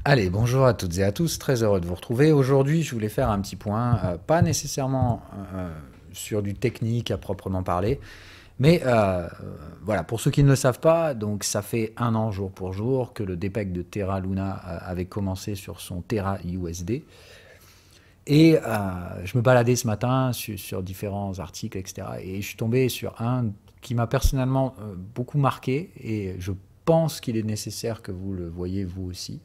Allez, bonjour à toutes et à tous, très heureux de vous retrouver. Aujourd'hui, je voulais faire un petit point, pas nécessairement sur du technique à proprement parler, mais voilà, pour ceux qui ne le savent pas, donc ça fait un an jour pour jour que le dépeg de Terra Luna avait commencé sur son Terra USD. Et je me baladais ce matin sur différents articles, etc. Et je suis tombé sur un qui m'a personnellement beaucoup marqué, et je pense qu'il est nécessaire que vous le voyez vous aussi.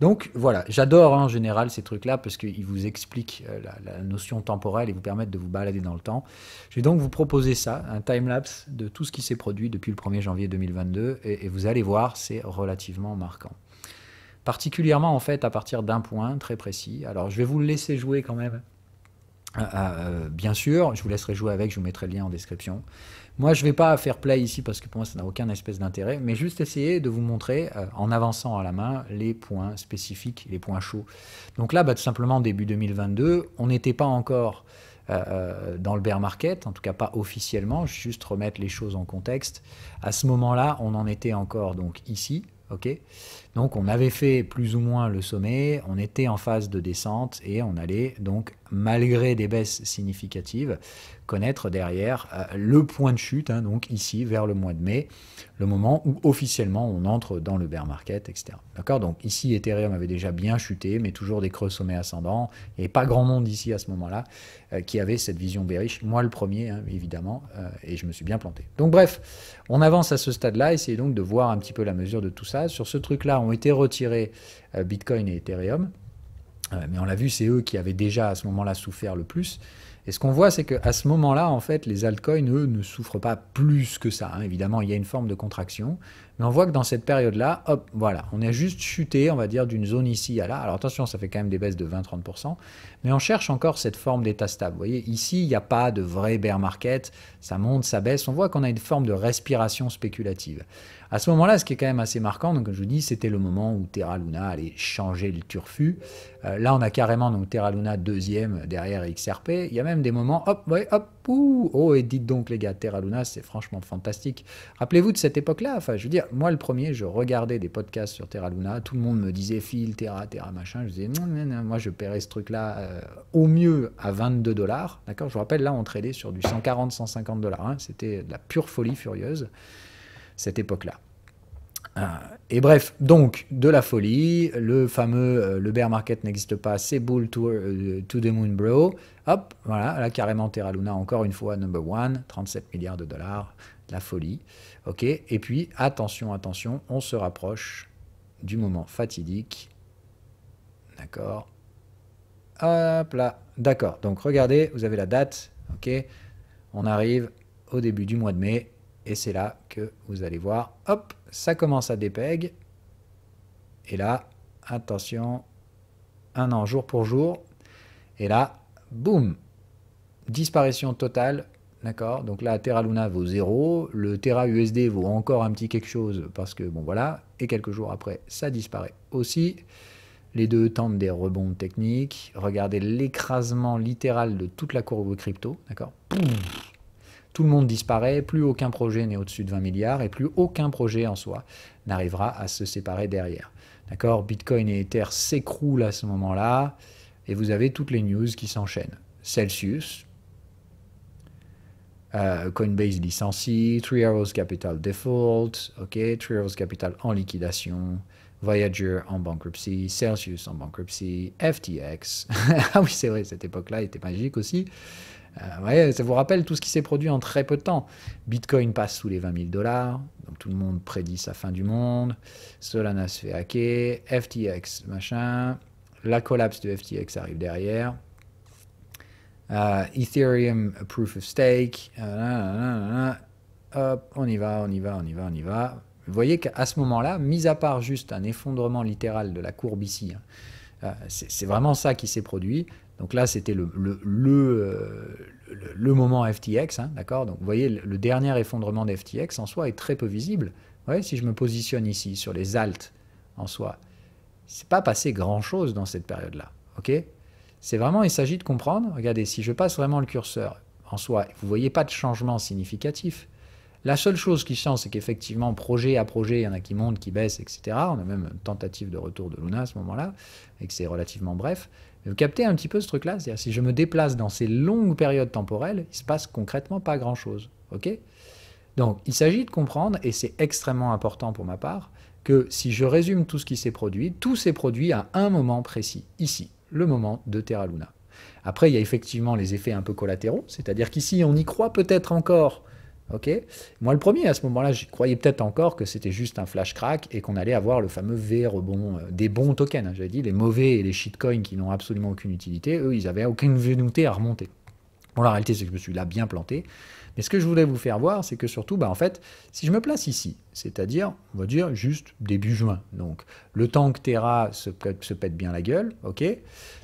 Donc voilà, j'adore en général ces trucs-là parce qu'ils vous expliquent la notion temporelle et vous permettent de vous balader dans le temps. Je vais donc vous proposer ça, un timelapse de tout ce qui s'est produit depuis le 1er janvier 2022 et vous allez voir, c'est relativement marquant. Particulièrement en fait à partir d'un point très précis. Alors je vais vous le laisser jouer quand même. Bien sûr, je vous laisserai jouer avec, je vous mettrai le lien en description. Moi, je ne vais pas faire play ici parce que pour moi, ça n'a aucun espèce d'intérêt, mais juste essayer de vous montrer, en avançant à la main, les points spécifiques, les points chauds. Donc là, tout simplement, début 2022, on n'était pas encore dans le bear market, en tout cas pas officiellement, juste remettre les choses en contexte. À ce moment-là, on en était encore donc ici, ok. Donc on avait fait plus ou moins le sommet, on était en phase de descente et on allait donc, malgré des baisses significatives, connaître derrière le point de chute, hein, donc ici vers le mois de mai, le moment où officiellement on entre dans le bear market, etc. D'accord. Donc ici Ethereum avait déjà bien chuté, mais toujours des creux sommets ascendants. Il n'y avait pas grand monde ici à ce moment-là qui avait cette vision bearish. Moi le premier, hein, évidemment, et je me suis bien planté. Donc bref, on avance à ce stade-là, essayez donc de voir un petit peu la mesure de tout ça. Sur ce truc-là ont été retirés Bitcoin et Ethereum. Mais on l'a vu, c'est eux qui avaient déjà à ce moment-là souffert le plus. Et ce qu'on voit, c'est qu'à ce moment-là, en fait, les altcoins, eux, ne souffrent pas plus que ça, hein. Évidemment, il y a une forme de contraction. Mais on voit que dans cette période-là, hop, voilà, on a juste chuté, on va dire, d'une zone ici à là. Alors attention, ça fait quand même des baisses de 20-30%. Mais on cherche encore cette forme d'état stable. Vous voyez, ici, il n'y a pas de vrai bear market. Ça monte, ça baisse. On voit qu'on a une forme de respiration spéculative. À ce moment-là, ce qui est quand même assez marquant, donc comme je vous dis, c'était le moment où Terra Luna allait changer le turfu. Là, on a carrément donc Terra Luna deuxième derrière XRP. Il y a même des moments, hop, ouais, hop, ouh, oh, et dites donc les gars, Terra Luna, c'est franchement fantastique. Rappelez-vous de cette époque-là. Enfin, je veux dire, moi le premier, je regardais des podcasts sur Terra Luna. Tout le monde me disait file, Terra, Terra, machin. Je disais non, non, non, moi je paierais ce truc-là au mieux à 22 $. D'accord. Je vous rappelle, là, on tradait sur du 140, 150 $. Hein. C'était de la pure folie furieuse cette époque-là. Et bref, donc de la folie, le fameux le bear market n'existe pas, c'est bull to the moon bro. Hop, voilà, là carrément Terra Luna encore une fois number one, 37 milliards de dollars, la folie. Ok, et puis attention, attention, on se rapproche du moment fatidique. D'accord. Hop là, d'accord. Donc regardez, vous avez la date. Ok, on arrive au début du mois de mai. Et c'est là que vous allez voir, hop, ça commence à dépeg. Et là, attention, un an jour pour jour. Et là, boum, disparition totale. D'accord. Donc là, Terra Luna vaut 0. Le Terra USD vaut encore un petit quelque chose parce que, bon voilà. Et quelques jours après, ça disparaît aussi. Les deux tentent des rebonds techniques. Regardez l'écrasement littéral de toute la courbe crypto. D'accord. Tout le monde disparaît, plus aucun projet n'est au-dessus de 20 milliards et plus aucun projet en soi n'arrivera à se séparer derrière. D'accord. Bitcoin et Ether s'écroulent à ce moment-là et vous avez toutes les news qui s'enchaînent. Celsius, Coinbase licencie, Three Arrows Capital default, ok, Three Arrows Capital en liquidation, Voyager en bankruptcy, Celsius en bankruptcy, FTX. Ah oui, c'est vrai, cette époque-là était magique aussi. Ouais, ça vous rappelle tout ce qui s'est produit en très peu de temps. Bitcoin passe sous les 20 000 $, donc tout le monde prédit sa fin du monde. Solana se fait hacker, FTX, machin. La collapse de FTX arrive derrière. Ethereum Proof of Stake. Hop, on y va, on y va, on y va, on y va. Vous voyez qu'à ce moment-là, mis à part juste un effondrement littéral de la courbe ici, c'est vraiment ça qui s'est produit. Donc là, c'était le moment FTX, hein, d'accord. Donc vous voyez, le dernier effondrement d'FTX en soi est très peu visible. Vous voyez, si je me positionne ici sur les alts en soi, c'est pas passé grand-chose dans cette période-là, ok. C'est vraiment, il s'agit de comprendre. Regardez, si je passe vraiment le curseur en soi, vous voyez pas de changement significatif. La seule chose qui change, c'est qu'effectivement, projet à projet, il y en a qui montent, qui baissent, etc. On a même une tentative de retour de Luna à ce moment-là, et que c'est relativement bref. Mais vous captez un petit peu ce truc-là, c'est-à-dire si je me déplace dans ces longues périodes temporelles, il se passe concrètement pas grand-chose. Ok? Donc, il s'agit de comprendre, et c'est extrêmement important pour ma part, que si je résume tout ce qui s'est produit, tout s'est produit à un moment précis, ici, le moment de Terra Luna. Après, il y a effectivement les effets un peu collatéraux, c'est-à-dire qu'ici, on y croit peut-être encore. Ok. Moi, le premier, à ce moment-là, j'y croyais peut-être encore que c'était juste un flash crack et qu'on allait avoir le fameux V rebond des bons tokens. J'avais dit, les mauvais et les shitcoins qui n'ont absolument aucune utilité, eux, ils n'avaient aucune volonté à remonter. Bon, la réalité, c'est que je me suis là bien planté. Mais ce que je voulais vous faire voir, c'est que surtout, en fait, si je me place ici, c'est-à-dire, on va dire juste début juin, donc le temps que Terra se pète bien la gueule, ok,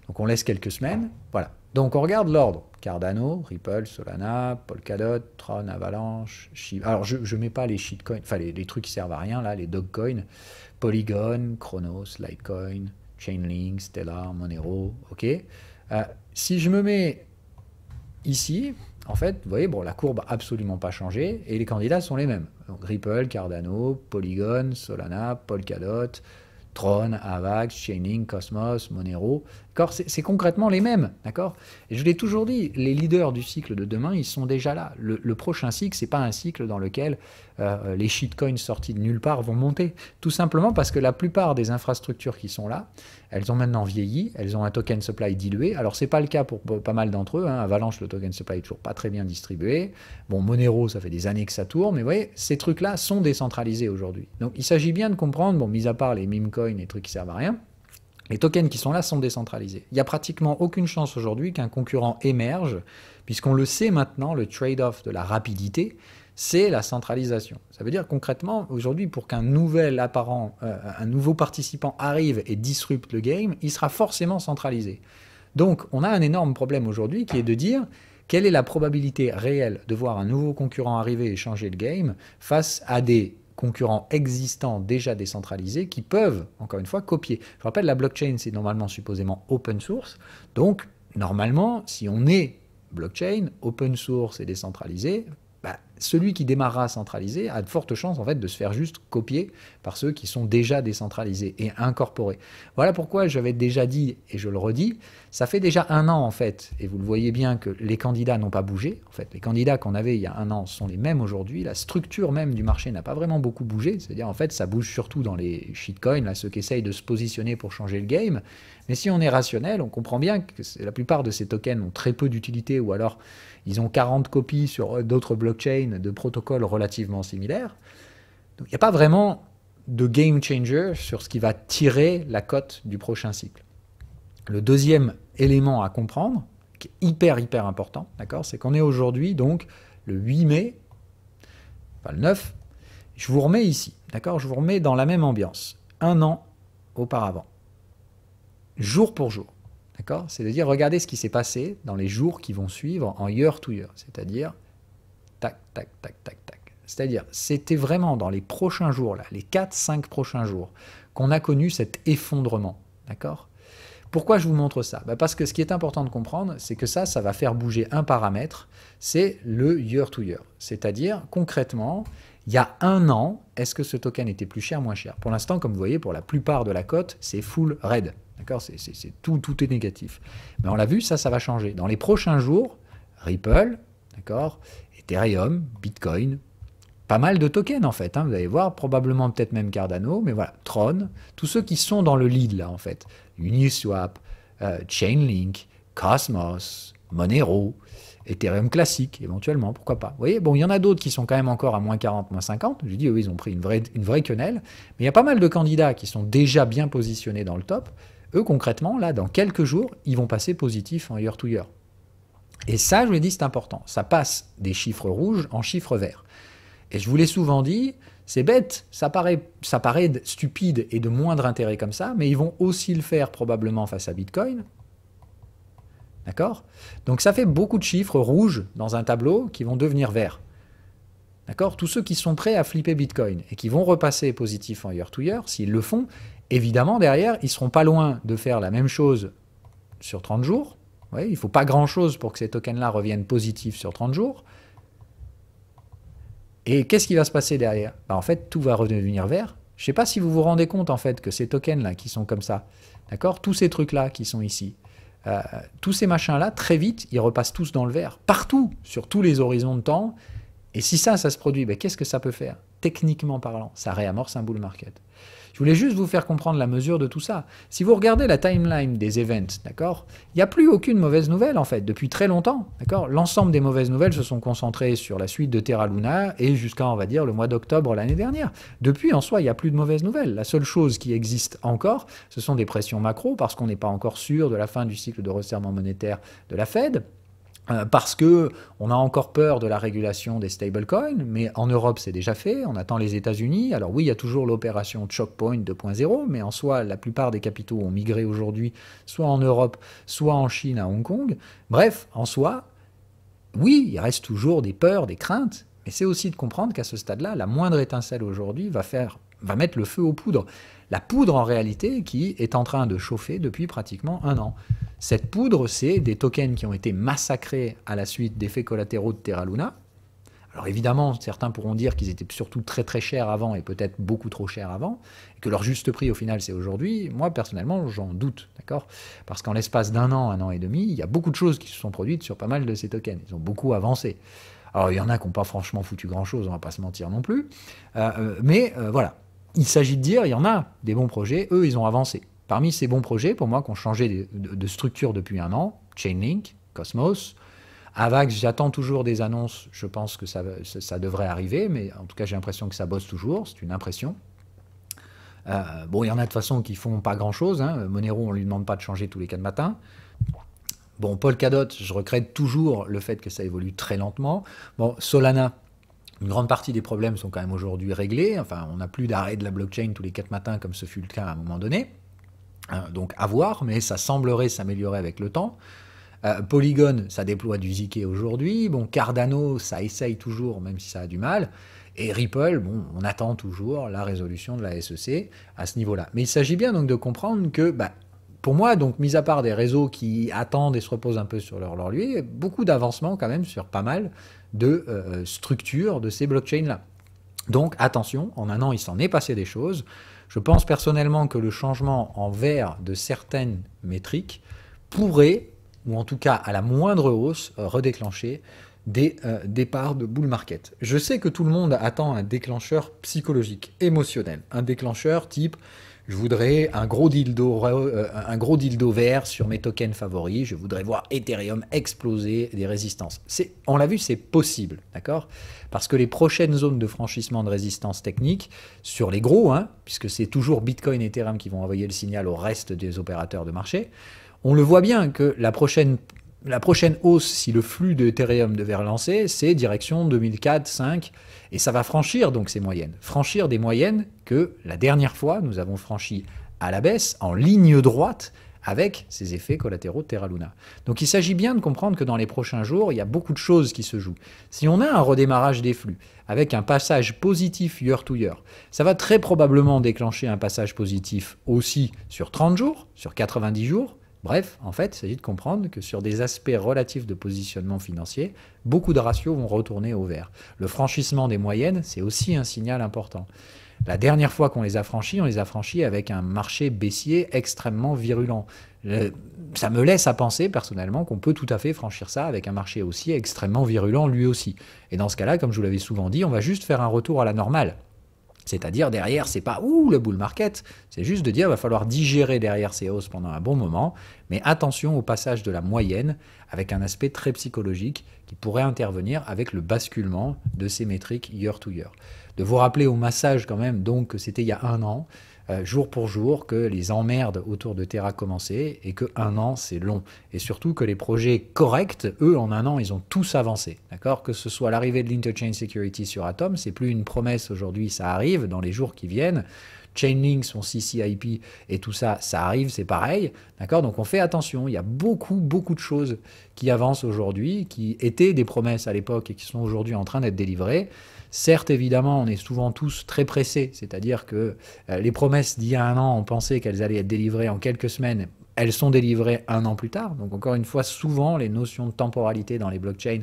donc on laisse quelques semaines, voilà. Donc on regarde l'ordre, Cardano, Ripple, Solana, Polkadot, Tron, Avalanche, Shiba. Alors je ne mets pas les shitcoins, enfin les trucs qui servent à rien, là, les dogcoins, Polygon, Chronos, Litecoin, Chainlink, Stellar, Monero, ok. Si je me mets ici, en fait, vous voyez, bon, la courbe n'a absolument pas changé et les candidats sont les mêmes. Donc Ripple, Cardano, Polygon, Solana, Polkadot, Tron, Avax, Chainlink, Cosmos, Monero. C'est concrètement les mêmes, d'accord. Et je l'ai toujours dit, les leaders du cycle de demain, ils sont déjà là. Le prochain cycle, c'est pas un cycle dans lequel les shitcoins sortis de nulle part vont monter. Tout simplement parce que la plupart des infrastructures qui sont là, elles ont maintenant vieilli, elles ont un token supply dilué. Alors, c'est pas le cas pour pas mal d'entre eux. Hein. Avalanche, le token supply est toujours pas très bien distribué. Bon, Monero, ça fait des années que ça tourne. Mais vous voyez, ces trucs-là sont décentralisés aujourd'hui. Donc, il s'agit bien de comprendre, bon, mis à part les meme coins, les trucs qui servent à rien, les tokens qui sont là sont décentralisés. Il n'y a pratiquement aucune chance aujourd'hui qu'un concurrent émerge, puisqu'on le sait maintenant, le trade-off de la rapidité, c'est la centralisation. Ça veut dire concrètement, aujourd'hui, pour qu'un nouvel apparent, un nouveau participant arrive et disrupte le game, il sera forcément centralisé. Donc, on a un énorme problème aujourd'hui qui est de dire quelle est la probabilité réelle de voir un nouveau concurrent arriver et changer le game face à des concurrents existants déjà décentralisés qui peuvent, encore une fois, copier. Je rappelle, la blockchain, c'est normalement supposément open source. Donc, normalement, si on est blockchain, open source et décentralisé, celui qui démarrera centralisé a de fortes chances en fait de se faire juste copier par ceux qui sont déjà décentralisés et incorporés. Voilà pourquoi j'avais déjà dit, et je le redis, ça fait déjà un an en fait, et vous le voyez bien que les candidats n'ont pas bougé. En fait, les candidats qu'on avait il y a un an sont les mêmes aujourd'hui. La structure même du marché n'a pas vraiment beaucoup bougé. C'est-à-dire en fait, ça bouge surtout dans les shitcoins, là, ceux qui essayent de se positionner pour changer le game. Mais si on est rationnel, on comprend bien que la plupart de ces tokens ont très peu d'utilité ou alors ils ont 40 copies sur d'autres blockchains de protocoles relativement similaires. Donc il n'y a pas vraiment de game changer sur ce qui va tirer la cote du prochain cycle. Le deuxième élément à comprendre, qui est hyper important, d'accord, c'est qu'on est aujourd'hui donc le 8 mai, enfin le 9, je vous remets ici, d'accord, je vous remets dans la même ambiance, un an auparavant, jour pour jour. C'est-à-dire, regardez ce qui s'est passé dans les jours qui vont suivre en year to year. C'est-à-dire, tac, tac, tac, tac, tac. C'est-à-dire, c'était vraiment dans les prochains jours, là, les 4-5 prochains jours, qu'on a connu cet effondrement. D'accord ? Pourquoi je vous montre ça ? Parce que ce qui est important de comprendre, c'est que ça va faire bouger un paramètre, c'est le year to year. C'est-à-dire, concrètement, il y a un an, est-ce que ce token était plus cher, moins cher ? Pour l'instant, comme vous voyez, pour la plupart de la cote, c'est full red. D'accord, tout est négatif. Mais on l'a vu, ça va changer. Dans les prochains jours, Ripple, d'accord, Ethereum, Bitcoin, pas mal de tokens en fait. Hein, vous allez voir, probablement peut-être même Cardano, mais voilà, Tron, tous ceux qui sont dans le lead là en fait. Uniswap, Chainlink, Cosmos, Monero, Ethereum classique éventuellement, pourquoi pas. Vous voyez, bon, il y en a d'autres qui sont quand même encore à moins 40, moins 50. Je dis, oui, ils ont pris une vraie quenelle. Mais il y a pas mal de candidats qui sont déjà bien positionnés dans le top. Eux, concrètement, là, dans quelques jours, ils vont passer positif en year to year. Et ça, je vous l'ai dit, c'est important. Ça passe des chiffres rouges en chiffres verts. Et je vous l'ai souvent dit, c'est bête, ça paraît stupide et de moindre intérêt comme ça, mais ils vont aussi le faire probablement face à Bitcoin. D'accord ? Donc ça fait beaucoup de chiffres rouges dans un tableau qui vont devenir verts. D'accord ? Tous ceux qui sont prêts à flipper Bitcoin et qui vont repasser positif en year to year, s'ils le font, évidemment, derrière, ils ne seront pas loin de faire la même chose sur 30 jours. Ouais, il ne faut pas grand-chose pour que ces tokens-là reviennent positifs sur 30 jours. Et qu'est-ce qui va se passer derrière? Bah, en fait, tout va redevenir vert. Je ne sais pas si vous vous rendez compte en fait que ces tokens-là qui sont comme ça, d'accord, tous ces trucs-là qui sont ici, tous ces machins-là, très vite, ils repassent tous dans le vert, partout, sur tous les horizons de temps. Et si ça se produit, ben, qu'est-ce que ça peut faire? Techniquement parlant, ça réamorce un bull market. Je voulais juste vous faire comprendre la mesure de tout ça. Si vous regardez la timeline des events, d'accord, il n'y a plus aucune mauvaise nouvelle en fait, depuis très longtemps, d'accord. L'ensemble des mauvaises nouvelles se sont concentrées sur la suite de Terra Luna et jusqu'à, on va dire, le mois d'octobre l'année dernière. Depuis, en soi, il n'y a plus de mauvaises nouvelles. La seule chose qui existe encore, ce sont des pressions macro, parce qu'on n'est pas encore sûr de la fin du cycle de resserrement monétaire de la Fed. Parce qu'on a encore peur de la régulation des stablecoins, mais en Europe c'est déjà fait, on attend les États-Unis. Alors oui, il y a toujours l'opération Choke Point 2.0, mais en soi, la plupart des capitaux ont migré aujourd'hui, soit en Europe, soit en Chine, à Hong Kong. Bref, en soi, oui, il reste toujours des peurs, des craintes, mais c'est aussi de comprendre qu'à ce stade-là, la moindre étincelle aujourd'hui va mettre le feu aux poudres. La poudre, en réalité, qui est en train de chauffer depuis pratiquement un an. Cette poudre, c'est des tokens qui ont été massacrés à la suite d'effets collatéraux de Terra Luna. Alors évidemment, certains pourront dire qu'ils étaient surtout très très chers avant et peut-être beaucoup trop chers avant, et que leur juste prix au final c'est aujourd'hui. Moi personnellement, j'en doute, d'accord? Parce qu'en l'espace d'un an, un an et demi, il y a beaucoup de choses qui se sont produites sur pas mal de ces tokens. Ils ont beaucoup avancé. Alors il y en a qui n'ont pas franchement foutu grand-chose, on ne va pas se mentir non plus. Mais voilà, il s'agit de dire, il y en a des bons projets, eux ils ont avancé. Parmi ces bons projets, pour moi, qui ont changé de structure depuis un an, Chainlink, Cosmos, Avax, j'attends toujours des annonces, je pense que ça devrait arriver, mais en tout cas j'ai l'impression que ça bosse toujours, c'est une impression. Bon, il y en a de toute façon qui font pas grand-chose, hein. Monero, on ne lui demande pas de changer tous les 4 matins. Bon, Polkadot, je regrette toujours le fait que ça évolue très lentement. Bon, Solana, une grande partie des problèmes sont quand même aujourd'hui réglés. Enfin, on n'a plus d'arrêt de la blockchain tous les 4 matins comme ce fut le cas à un moment donné. Donc à voir, mais ça semblerait s'améliorer avec le temps. Polygon, ça déploie du ZK aujourd'hui. Bon, Cardano, ça essaye toujours, même si ça a du mal. Et Ripple, bon, on attend toujours la résolution de la SEC à ce niveau-là. Mais il s'agit bien donc de comprendre que, pour moi, donc, mis à part des réseaux qui attendent et se reposent un peu sur leur laurier, beaucoup d'avancements quand même sur pas mal de structures de ces blockchains-là. Donc attention, en un an, il s'en est passé des choses. Je pense personnellement que le changement en vert de certaines métriques pourrait, ou en tout cas à la moindre hausse, redéclencher des départs de bull market. Je sais que tout le monde attend un déclencheur psychologique, émotionnel, un déclencheur type je voudrais un gros dildo vert sur mes tokens favoris, je voudrais voir Ethereum exploser des résistances. On l'a vu, c'est possible, d'accord? Parce que les prochaines zones de franchissement de résistance technique, sur les gros, hein, puisque c'est toujours Bitcoin et Ethereum qui vont envoyer le signal au reste des opérateurs de marché, on le voit bien que la prochaine hausse, si le flux de Ethereum devait relancer, c'est direction 2004, 2005, et ça va franchir donc ces moyennes. Franchir des moyennes que la dernière fois, nous avons franchi à la baisse, en ligne droite, avec ces effets collatéraux de Terra Luna. Donc il s'agit bien de comprendre que dans les prochains jours, il y a beaucoup de choses qui se jouent. Si on a un redémarrage des flux, avec un passage positif year to year, ça va très probablement déclencher un passage positif aussi sur 30 jours, sur 90 jours. Bref, en fait, il s'agit de comprendre que sur des aspects relatifs de positionnement financier, beaucoup de ratios vont retourner au vert. Le franchissement des moyennes, c'est aussi un signal important. La dernière fois qu'on les a franchis, on les a franchis avec un marché baissier extrêmement virulent. Ça me laisse à penser personnellement qu'on peut tout à fait franchir ça avec un marché haussier extrêmement virulent lui aussi. Et dans ce cas-là, comme je vous l'avais souvent dit, on va juste faire un retour à la normale. C'est-à-dire derrière, c'est pas le bull market, c'est juste de dire qu'il va falloir digérer derrière ces hausses pendant un bon moment, mais attention au passage de la moyenne avec un aspect très psychologique qui pourrait intervenir avec le basculement de ces métriques year to year. De vous rappeler au massage quand même donc que c'était il y a un an, jour pour jour, que les emmerdes autour de Terra commençaient et que un an c'est long. Et surtout que les projets corrects, eux, en un an, ils ont tous avancé. D'accord? Que ce soit l'arrivée de l'Interchain Security sur Atom, c'est plus une promesse aujourd'hui, ça arrive dans les jours qui viennent. Chainlink, son CCIP et tout ça, ça arrive, c'est pareil. D'accord? Donc on fait attention, il y a beaucoup de choses qui avancent aujourd'hui, qui étaient des promesses à l'époque et qui sont aujourd'hui en train d'être délivrées. Certes, évidemment, on est souvent tous très pressés, c'est-à-dire que les promesses d'il y a un an, on pensait qu'elles allaient être délivrées en quelques semaines, elles sont délivrées un an plus tard. Donc encore une fois, souvent, les notions de temporalité dans les blockchains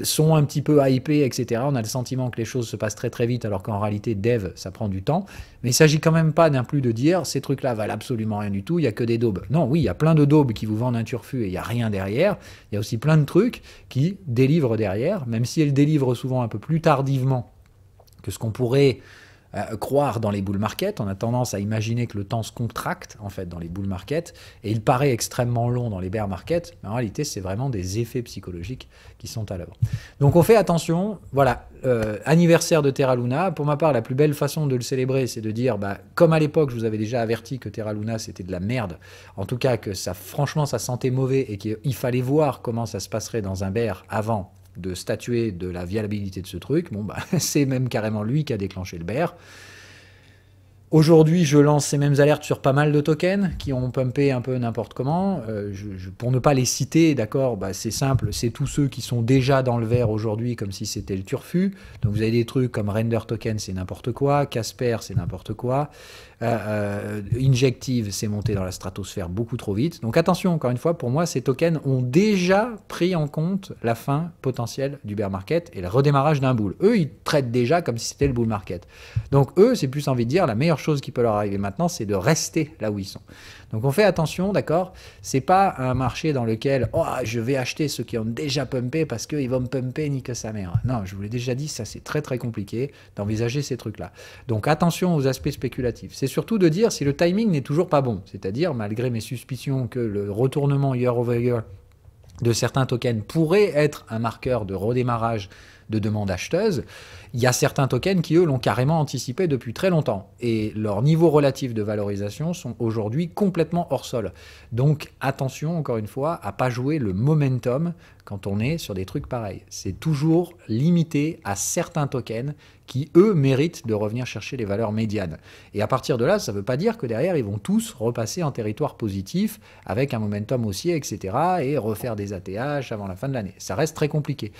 sont un petit peu hypés, etc. On a le sentiment que les choses se passent très très vite, alors qu'en réalité, dev, ça prend du temps. Mais il ne s'agit quand même pas d'un plus de dire, ces trucs-là valent absolument rien du tout, il n'y a que des daubes. Non, oui, il y a plein de daubes qui vous vendent un turfu et il n'y a rien derrière. Il y a aussi plein de trucs qui délivrent derrière, même si elles délivrent souvent un peu plus tardivement que ce qu'on pourrait croire dans les bull markets. On a tendance à imaginer que le temps se contracte en fait dans les bull markets et il paraît extrêmement long dans les bear markets, mais en réalité c'est vraiment des effets psychologiques qui sont à l'œuvre. Donc on fait attention, voilà, anniversaire de Terra Luna. Pour ma part, la plus belle façon de le célébrer, c'est de dire, comme à l'époque je vous avais déjà averti que Terra Luna c'était de la merde, en tout cas que ça, franchement ça sentait mauvais et qu'il fallait voir comment ça se passerait dans un bear avant de statuer de la viabilité de ce truc. Bon, c'est même carrément lui qui a déclenché le bear. Aujourd'hui, je lance ces mêmes alertes sur pas mal de tokens qui ont pumpé un peu n'importe comment. Pour ne pas les citer, d'accord, c'est simple, c'est tous ceux qui sont déjà dans le vert aujourd'hui comme si c'était le turfu. Donc vous avez des trucs comme Render Token, c'est n'importe quoi, Casper, c'est n'importe quoi. Injective, c'est monté dans la stratosphère beaucoup trop vite. Donc attention, encore une fois, pour moi, ces tokens ont déjà pris en compte la fin potentielle du bear market et le redémarrage d'un bull. Eux, ils traitent déjà comme si c'était le bull market. Donc eux, c'est plus envie de dire, la meilleure chose qui peut leur arriver maintenant, c'est de rester là où ils sont. Donc on fait attention, d'accord? C'est pas un marché dans lequel je vais acheter ceux qui ont déjà pumpé parce qu'ils vont me pumper ni que sa mère. Non, je vous l'ai déjà dit, ça c'est très très compliqué d'envisager ces trucs-là. Donc attention aux aspects spéculatifs. C'est surtout de dire si le timing n'est toujours pas bon, c'est-à-dire malgré mes suspicions que le retournement year over year de certains tokens pourrait être un marqueur de redémarrage de demande acheteuse, il y a certains tokens qui, eux, l'ont carrément anticipé depuis très longtemps. Et leurs niveaux relatifs de valorisation sont aujourd'hui complètement hors sol. Donc attention, encore une fois, à ne pas jouer le momentum quand on est sur des trucs pareils. C'est toujours limité à certains tokens qui, eux, méritent de revenir chercher les valeurs médianes. Et à partir de là, ça ne veut pas dire que derrière, ils vont tous repasser en territoire positif avec un momentum haussier, etc. et refaire des ATH avant la fin de l'année. Ça reste très compliqué.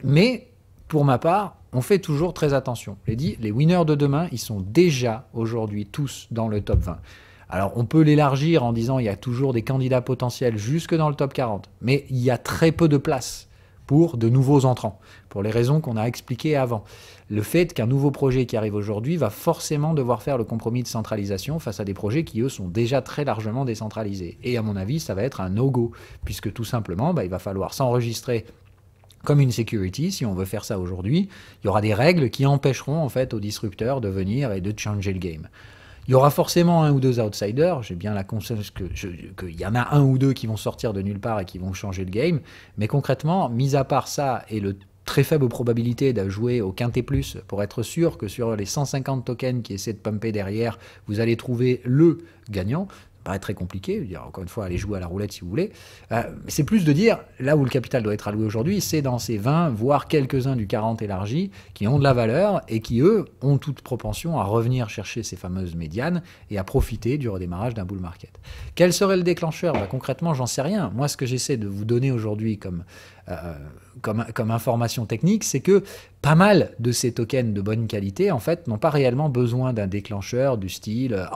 Mais pour ma part, on fait toujours très attention. Les winners de demain, ils sont déjà aujourd'hui tous dans le top 20. Alors on peut l'élargir en disant il y a toujours des candidats potentiels jusque dans le top 40, mais il y a très peu de place pour de nouveaux entrants, pour les raisons qu'on a expliquées avant. Le fait qu'un nouveau projet qui arrive aujourd'hui va forcément devoir faire le compromis de centralisation face à des projets qui, eux, sont déjà très largement décentralisés. Et à mon avis, ça va être un no-go, puisque tout simplement, il va falloir s'enregistrer comme une security, si on veut faire ça aujourd'hui. Il y aura des règles qui empêcheront en fait aux disrupteurs de venir et de changer le game. Il y aura forcément un ou deux outsiders, j'ai bien la conscience qu'il y en a un ou deux qui vont sortir de nulle part et qui vont changer le game, mais concrètement, mis à part ça et le très faible probabilité de jouer au quintet plus pour être sûr que sur les 150 tokens qui essaient de pumper derrière, vous allez trouver le gagnant. Ça paraît très compliqué, encore une fois, allez jouer à la roulette si vous voulez. C'est plus de dire, là où le capital doit être alloué aujourd'hui, c'est dans ces 20, voire quelques-uns du 40 élargi, qui ont de la valeur et qui, eux, ont toute propension à revenir chercher ces fameuses médianes et à profiter du redémarrage d'un bull market. Quel serait le déclencheur? Concrètement, j'en sais rien. Moi, ce que j'essaie de vous donner aujourd'hui comme information technique, c'est que pas mal de ces tokens de bonne qualité, en fait, n'ont pas réellement besoin d'un déclencheur du style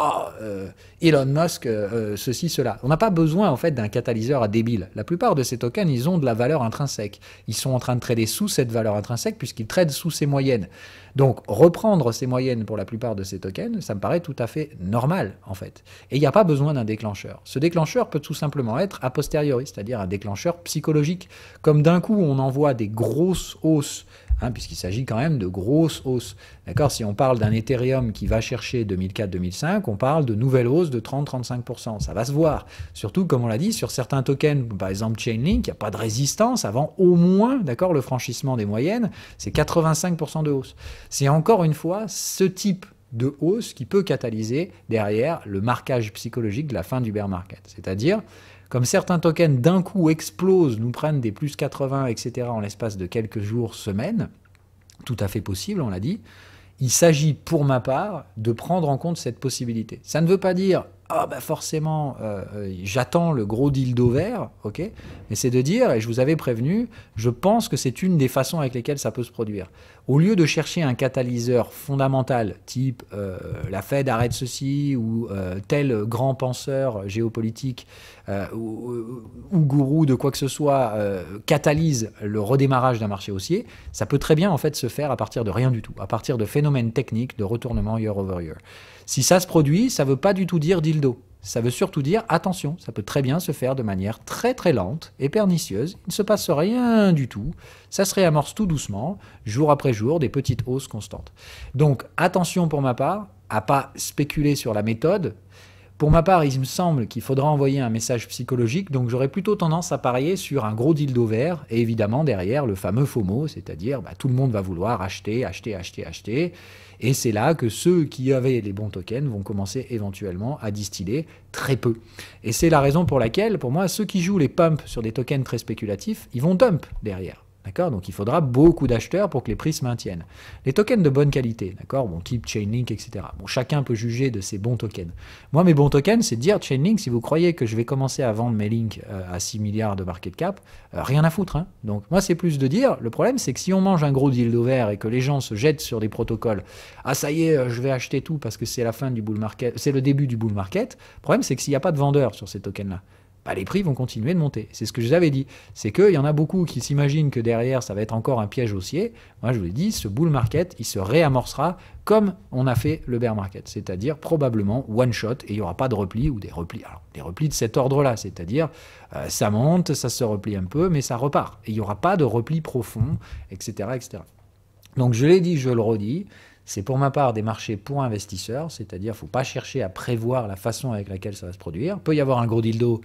Elon Musk, ceci, cela. On n'a pas besoin, en fait, d'un catalyseur à débile. La plupart de ces tokens, ils ont de la valeur intrinsèque. Ils sont en train de trader sous cette valeur intrinsèque puisqu'ils tradent sous ces moyennes. Donc, reprendre ces moyennes pour la plupart de ces tokens, ça me paraît tout à fait normal, en fait. Et il n'y a pas besoin d'un déclencheur. Ce déclencheur peut tout simplement être a posteriori, c'est-à-dire un déclencheur psychologique. Comme d'un coup, on envoie des grosses hausses, puisqu'il s'agit quand même de grosses hausses. D'accord? Si on parle d'un Ethereum qui va chercher 2004-2005, on parle de nouvelles hausses de 30-35%. Ça va se voir. Surtout, comme on l'a dit, sur certains tokens, par exemple Chainlink, il n'y a pas de résistance avant au moins, d'accord, le franchissement des moyennes, c'est 85% de hausse. C'est encore une fois ce type de hausse qui peut catalyser derrière le marquage psychologique de la fin du bear market. C'est-à-dire, comme certains tokens d'un coup explosent, nous prennent des plus 80, etc. en l'espace de quelques jours, semaines, tout à fait possible, on l'a dit, il s'agit pour ma part de prendre en compte cette possibilité. Ça ne veut pas dire ah bah forcément, j'attends le gros dildo vert, ok? Mais c'est de dire, et je vous avais prévenu, je pense que c'est une des façons avec lesquelles ça peut se produire. Au lieu de chercher un catalyseur fondamental, type la Fed arrête ceci, ou tel grand penseur géopolitique ou gourou de quoi que ce soit catalyse le redémarrage d'un marché haussier, ça peut très bien en fait se faire à partir de rien du tout, à partir de phénomènes techniques de retournement year over year. Si ça se produit, ça ne veut pas du tout dire dildo. Ça veut surtout dire attention, ça peut très bien se faire de manière très très lente et pernicieuse. Il ne se passe rien du tout. Ça se réamorce tout doucement, jour après jour, des petites hausses constantes. Donc attention pour ma part à pas spéculer sur la méthode. Pour ma part, il me semble qu'il faudra envoyer un message psychologique, donc j'aurais plutôt tendance à parier sur un gros dildo vert, et évidemment derrière le fameux FOMO, c'est-à-dire tout le monde va vouloir acheter, acheter, acheter, acheter, et c'est là que ceux qui avaient les bons tokens vont commencer éventuellement à distiller très peu. Et c'est la raison pour laquelle, pour moi, ceux qui jouent les pumps sur des tokens très spéculatifs, ils vont dump derrière. D'accord? Donc il faudra beaucoup d'acheteurs pour que les prix se maintiennent. Les tokens de bonne qualité, d'accord? Bon, type Chainlink, etc. Bon, chacun peut juger de ses bons tokens. Moi, mes bons tokens, c'est de dire, Chainlink, si vous croyez que je vais commencer à vendre mes links à 6 milliards de market cap, rien à foutre. Hein. Donc moi, c'est plus de dire, le problème, c'est que si on mange un gros dildo vert et que les gens se jettent sur des protocoles, ah ça y est, je vais acheter tout parce que c'est la fin du bull market, c'est le début du bull market, le problème, c'est que s'il n'y a pas de vendeurs sur ces tokens-là, les prix vont continuer de monter. C'est ce que je vous avais dit. C'est qu'il y en a beaucoup qui s'imaginent que derrière, ça va être encore un piège haussier. Moi, je vous l'ai dit, ce bull market, il se réamorcera comme on a fait le bear market. C'est-à-dire probablement one shot et il n'y aura pas de repli ou des replis. Alors, des replis de cet ordre-là. C'est-à-dire, ça monte, ça se replie un peu, mais ça repart. Et il n'y aura pas de repli profond, etc., etc. Donc, je l'ai dit, je le redis. C'est pour ma part des marchés pour investisseurs, c'est-à-dire qu'il ne faut pas chercher à prévoir la façon avec laquelle ça va se produire. Il peut y avoir un gros dildo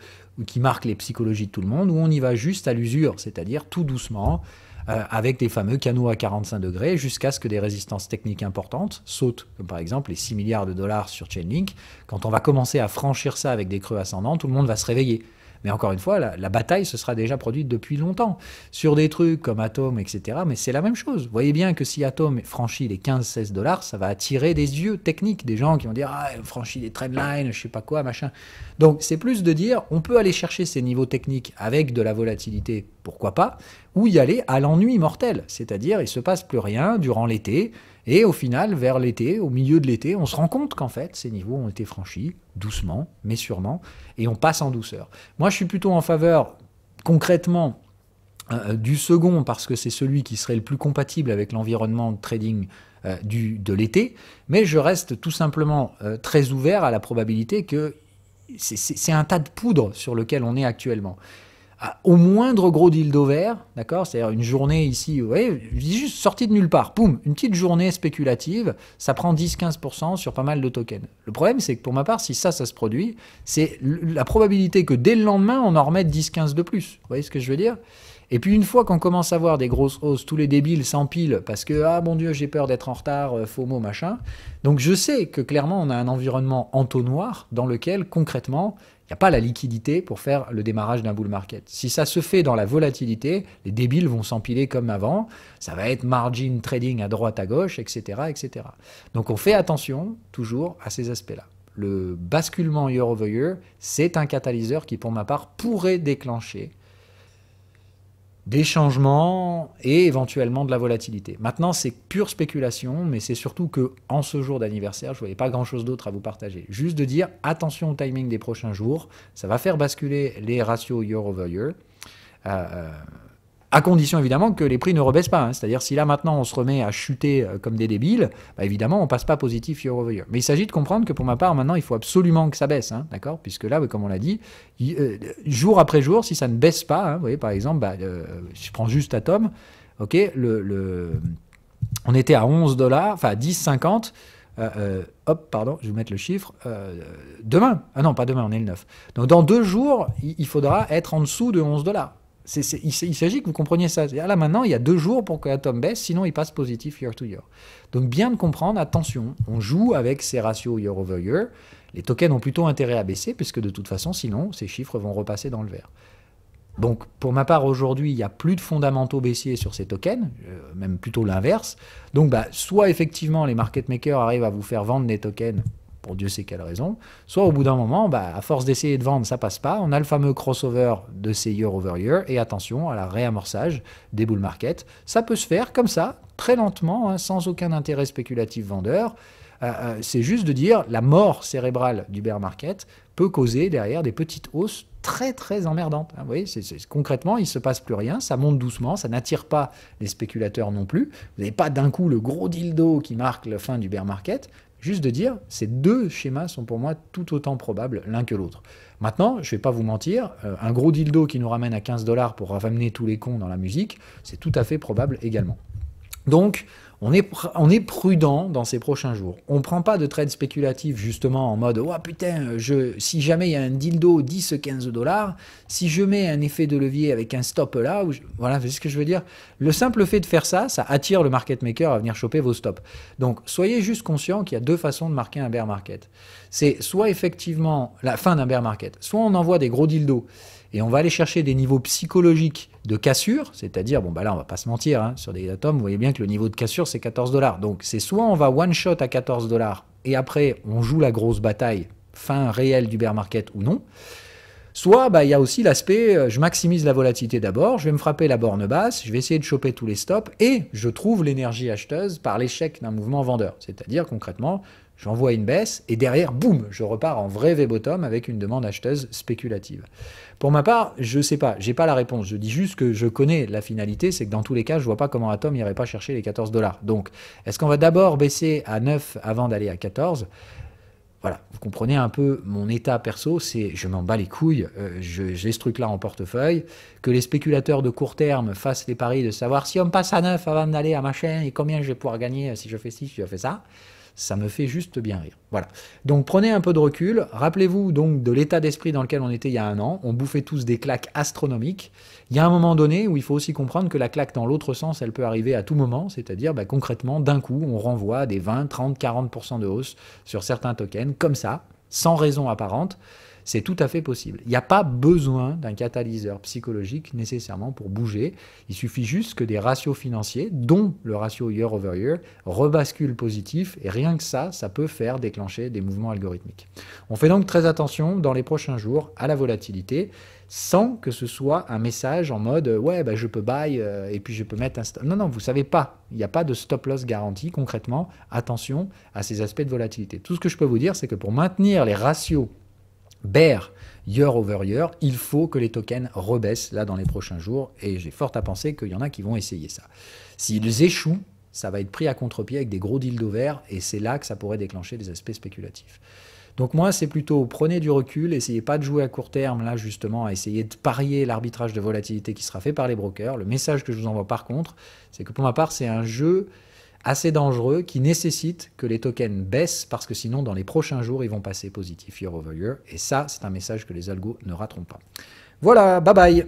qui marque les psychologies de tout le monde, où on y va juste à l'usure, c'est-à-dire tout doucement, avec des fameux canaux à 45 degrés, jusqu'à ce que des résistances techniques importantes sautent, comme par exemple les 6 milliards de dollars sur Chainlink. Quand on va commencer à franchir ça avec des creux ascendants, tout le monde va se réveiller. Mais encore une fois, la bataille se sera déjà produite depuis longtemps. Sur des trucs comme Atom, etc. Mais c'est la même chose. Vous voyez bien que si Atom franchit les 15-16 dollars, ça va attirer des yeux techniques, des gens qui vont dire « Ah, franchit les trendlines, je sais pas quoi, machin ». Donc c'est plus de dire, on peut aller chercher ces niveaux techniques avec de la volatilité, pourquoi pas, ou y aller à l'ennui mortel. C'est-à-dire, il se passe plus rien durant l'été, et au final, vers l'été, au milieu de l'été, on se rend compte qu'en fait, ces niveaux ont été franchis doucement, mais sûrement, et on passe en douceur. Moi, je suis plutôt en faveur, concrètement, du second, parce que c'est celui qui serait le plus compatible avec l'environnement de trading de l'été, mais je reste tout simplement très ouvert à la probabilité que c'est un tas de poudre sur lequel on est actuellement. Au moindre gros dildo vert, d'accord, c'est-à-dire une journée ici, vous voyez, je dis juste sortie de nulle part, poum, une petite journée spéculative, ça prend 10-15% sur pas mal de tokens. Le problème, c'est que pour ma part, si ça se produit, c'est la probabilité que dès le lendemain, on en remette 10-15 de plus. Vous voyez ce que je veux dire? Et puis une fois qu'on commence à voir des grosses hausses, tous les débiles s'empilent parce que, ah mon Dieu, j'ai peur d'être en retard, FOMO, machin. Donc je sais que clairement, on a un environnement entonnoir dans lequel, concrètement, il n'y a pas la liquidité pour faire le démarrage d'un bull market. Si ça se fait dans la volatilité, les débiles vont s'empiler comme avant. Ça va être margin trading à droite, à gauche, etc., etc. Donc on fait attention toujours à ces aspects-là. Le basculement year over year, c'est un catalyseur qui, pour ma part, pourrait déclencher des changements et éventuellement de la volatilité. Maintenant, c'est pure spéculation, mais c'est surtout que en ce jour d'anniversaire, je ne voyais pas grand-chose d'autre à vous partager. Juste de dire, attention au timing des prochains jours, ça va faire basculer les ratios year over year, à condition évidemment que les prix ne rebaissent pas. Hein. C'est-à-dire si là maintenant on se remet à chuter comme des débiles, évidemment on passe pas positif year over year. Mais il s'agit de comprendre que pour ma part maintenant il faut absolument que ça baisse, hein, d'accord? Puisque là, comme on l'a dit, jour après jour, si ça ne baisse pas, hein, vous voyez par exemple, je prends juste Atom, ok, on était à 11 dollars, enfin 10,50. Hop, pardon, je vais vous mettre le chiffre. Demain, ah non, pas demain, on est le 9. Donc dans 2 jours, il faudra être en dessous de 11 dollars. Il s'agit que vous compreniez ça. Là, maintenant, il y a 2 jours pour que Atom baisse, sinon il passe positif year to year. Donc, bien de comprendre, attention, on joue avec ces ratios year over year. Les tokens ont plutôt intérêt à baisser, puisque de toute façon, sinon, ces chiffres vont repasser dans le vert. Donc, pour ma part, aujourd'hui, il n'y a plus de fondamentaux baissiers sur ces tokens, même plutôt l'inverse. Donc, soit effectivement, les market makers arrivent à vous faire vendre des tokens pour Dieu sait quelle raison, soit au bout d'un moment, à force d'essayer de vendre, ça passe pas. On a le fameux crossover de ces year over year, et attention à la réamorçage des bull market. Ça peut se faire comme ça, très lentement, hein, sans aucun intérêt spéculatif vendeur. C'est juste de dire la mort cérébrale du bear market peut causer derrière des petites hausses très très emmerdantes. Vous voyez, concrètement, il ne se passe plus rien, ça monte doucement, ça n'attire pas les spéculateurs non plus. Vous n'avez pas d'un coup le gros dildo qui marque la fin du bear market. Juste de dire, ces deux schémas sont pour moi tout autant probables l'un que l'autre. Maintenant, je ne vais pas vous mentir, un gros dildo qui nous ramène à 15 $ pour ramener tous les cons dans la musique, c'est tout à fait probable également. Donc, on est prudent dans ces prochains jours. On ne prend pas de trade spéculatif justement en mode « Oh putain, si jamais il y a un dildo 10-15 $, si je mets un effet de levier avec un stop là, voilà, c'est ce que je veux dire. Le simple fait de faire ça, ça attire le market maker à venir choper vos stops. Donc, soyez juste conscients qu'il y a deux façons de marquer un bear market. C'est soit effectivement la fin d'un bear market, soit on envoie des gros dildos et on va aller chercher des niveaux psychologiques de cassure, c'est-à-dire, là on va pas se mentir, hein, sur des atomes, vous voyez bien que le niveau de cassure c'est 14 $. Donc c'est soit on va one shot à 14 $ et après on joue la grosse bataille, fin réelle du bear market ou non, soit il y a aussi l'aspect, je maximise la volatilité d'abord, je vais me frapper la borne basse, je vais essayer de choper tous les stops et je trouve l'énergie acheteuse par l'échec d'un mouvement vendeur, c'est-à-dire concrètement, j'envoie une baisse et derrière, boum, je repars en vrai V-bottom avec une demande acheteuse spéculative. Pour ma part, je ne sais pas, j'ai pas la réponse. Je dis juste que je connais la finalité, c'est que dans tous les cas, je ne vois pas comment Atom n'irait pas chercher les 14 $. Donc, est-ce qu'on va d'abord baisser à 9 avant d'aller à 14 ? Voilà, vous comprenez un peu mon état perso, c'est je m'en bats les couilles, j'ai ce truc-là en portefeuille, que les spéculateurs de court terme fassent les paris de savoir si on passe à 9 avant d'aller à machin et combien je vais pouvoir gagner si je fais ci, si je fais ça. Ça me fait juste bien rire. Voilà. Donc prenez un peu de recul. Rappelez-vous donc de l'état d'esprit dans lequel on était il y a un an. On bouffait tous des claques astronomiques. Il y a un moment donné où il faut aussi comprendre que la claque dans l'autre sens, elle peut arriver à tout moment. C'est-à-dire concrètement, d'un coup, on renvoie des 20, 30, 40% de hausse sur certains tokens, comme ça, sans raison apparente. C'est tout à fait possible. Il n'y a pas besoin d'un catalyseur psychologique nécessairement pour bouger. Il suffit juste que des ratios financiers, dont le ratio year over year, rebasculent positif. Et rien que ça, ça peut faire déclencher des mouvements algorithmiques. On fait donc très attention dans les prochains jours à la volatilité, sans que ce soit un message en mode « ouais, je peux buy et puis je peux mettre un stop ». Non, vous ne savez pas. Il n'y a pas de stop loss garanti. Concrètement, attention à ces aspects de volatilité. Tout ce que je peux vous dire, c'est que pour maintenir les ratios bear year over year, il faut que les tokens rebaissent là dans les prochains jours et j'ai fort à penser qu'il y en a qui vont essayer ça. S'ils échouent, ça va être pris à contre-pied avec des gros dildos verts et c'est là que ça pourrait déclencher des aspects spéculatifs. Donc moi, c'est plutôt prenez du recul, essayez pas de jouer à court terme là justement, à essayer de parier l'arbitrage de volatilité qui sera fait par les brokers. Le message que je vous envoie par contre, c'est que pour ma part, c'est un jeu assez dangereux qui nécessite que les tokens baissent parce que sinon dans les prochains jours ils vont passer positif year over year et ça c'est un message que les algos ne rateront pas. Voilà, bye bye.